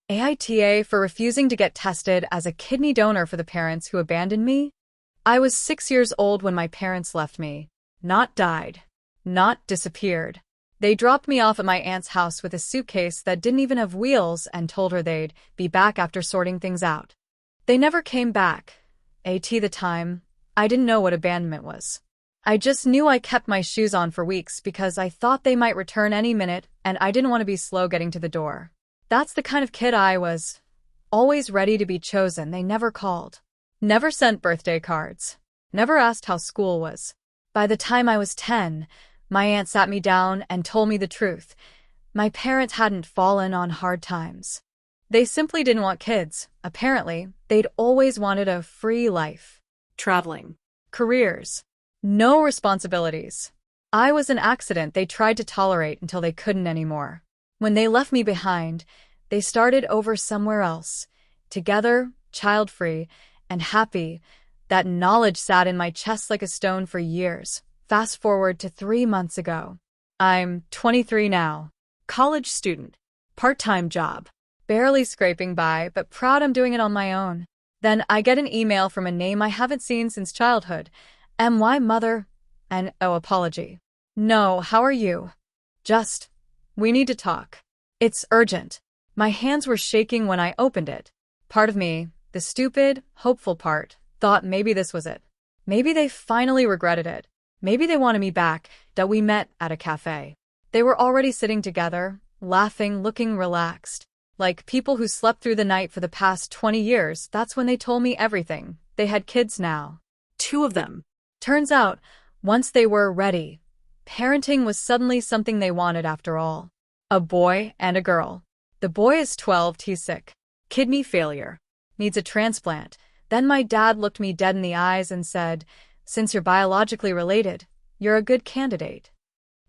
AITA for refusing to get tested as a kidney donor for the parents who abandoned me? I was 6 years old when my parents left me. Not died. Not disappeared. They dropped me off at my aunt's house with a suitcase that didn't even have wheels and told her they'd be back after sorting things out. They never came back. At the time, I didn't know what abandonment was. I just knew I kept my shoes on for weeks because I thought they might return any minute and I didn't want to be slow getting to the door. That's the kind of kid I was. Always ready to be chosen. They never called. Never sent birthday cards. Never asked how school was. By the time I was 10, my aunt sat me down and told me the truth. My parents hadn't fallen on hard times. They simply didn't want kids. Apparently, they'd always wanted a free life. Traveling. Careers. No responsibilities. I was an accident they tried to tolerate until they couldn't anymore. When they left me behind, they started over somewhere else. Together, child-free, and happy. That knowledge sat in my chest like a stone for years. Fast forward to 3 months ago. I'm 23 now. College student. Part-time job. Barely scraping by, but proud I'm doing it on my own. Then I get an email from a name I haven't seen since childhood. My mother. And apology. No, how are you? Just, we need to talk. It's urgent. My hands were shaking when I opened it. Part of me, the stupid, hopeful part, thought maybe this was it. Maybe they finally regretted it. Maybe they wanted me back, that we met at a cafe. They were already sitting together, laughing, looking relaxed. Like people who slept through the night for the past 20 years, that's when they told me everything. They had kids now. 2 of them. Turns out, once they were ready, parenting was suddenly something they wanted after all. A boy and a girl. The boy is 12, he's sick. Kidney failure. Needs a transplant. Then my dad looked me dead in the eyes and said, "Since you're biologically related, you're a good candidate."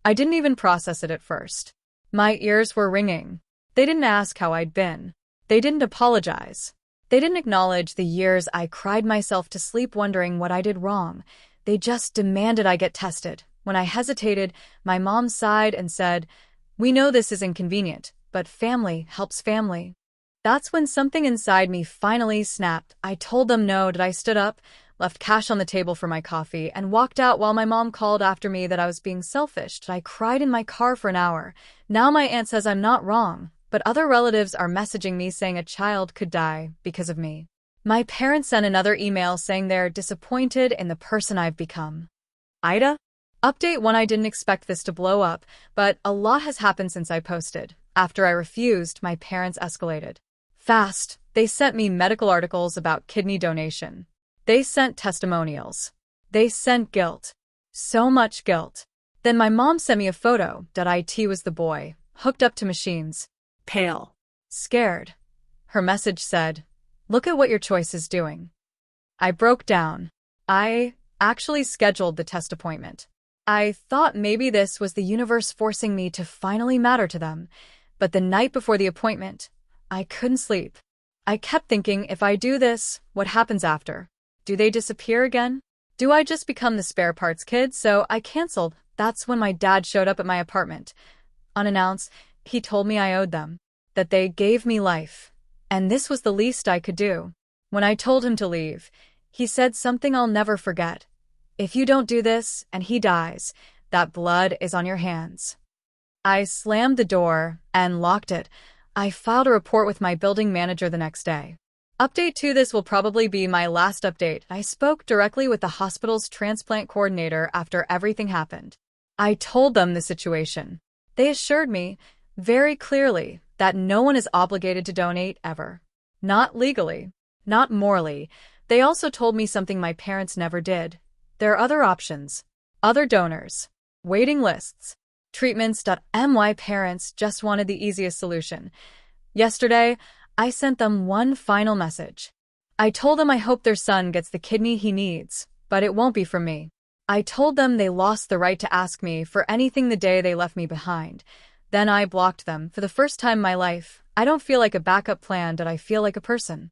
I didn't even process it at first. My ears were ringing. They didn't ask how I'd been. They didn't apologize. They didn't acknowledge the years I cried myself to sleep wondering what I did wrong. They just demanded I get tested. When I hesitated, my mom sighed and said, "We know this is inconvenient, but family helps family." That's when something inside me finally snapped. I told them no. I stood up, left cash on the table for my coffee, and walked out while my mom called after me that I was being selfish. I cried in my car for an hour. Now my aunt says I'm not wrong, but other relatives are messaging me saying a child could die because of me. My parents sent another email saying they're disappointed in the person I've become. AITA? Update 1. I didn't expect this to blow up, but a lot has happened since I posted. After I refused, my parents escalated. Fast. They sent me medical articles about kidney donation. They sent testimonials. They sent guilt. So much guilt. Then my mom sent me a photo. It was the boy, hooked up to machines. Pale. Scared. Her message said, "Look at what your choice is doing." I broke down. I actually scheduled the test appointment. I thought maybe this was the universe forcing me to finally matter to them. But the night before the appointment, I couldn't sleep. I kept thinking, if I do this, what happens after? Do they disappear again? Do I just become the spare parts kid? So I canceled. That's when my dad showed up at my apartment. Unannounced, he told me I owed them. That they gave me life. And this was the least I could do. When I told him to leave, he said something I'll never forget. "If you don't do this, and he dies, that blood is on your hands." I slammed the door and locked it. I filed a report with my building manager the next day. Update 2. This will probably be my last update. I spoke directly with the hospital's transplant coordinator after everything happened. I told them the situation. They assured me, very clearly, that no one is obligated to donate ever. Not legally. Not morally. They also told me something my parents never did. There are other options. Other donors. Waiting lists. Treatments. My parents just wanted the easiest solution. Yesterday, I sent them one final message. I told them I hope their son gets the kidney he needs, but it won't be from me. I told them they lost the right to ask me for anything the day they left me behind. Then I blocked them. For the first time in my life, I don't feel like a backup plan, I feel like a person.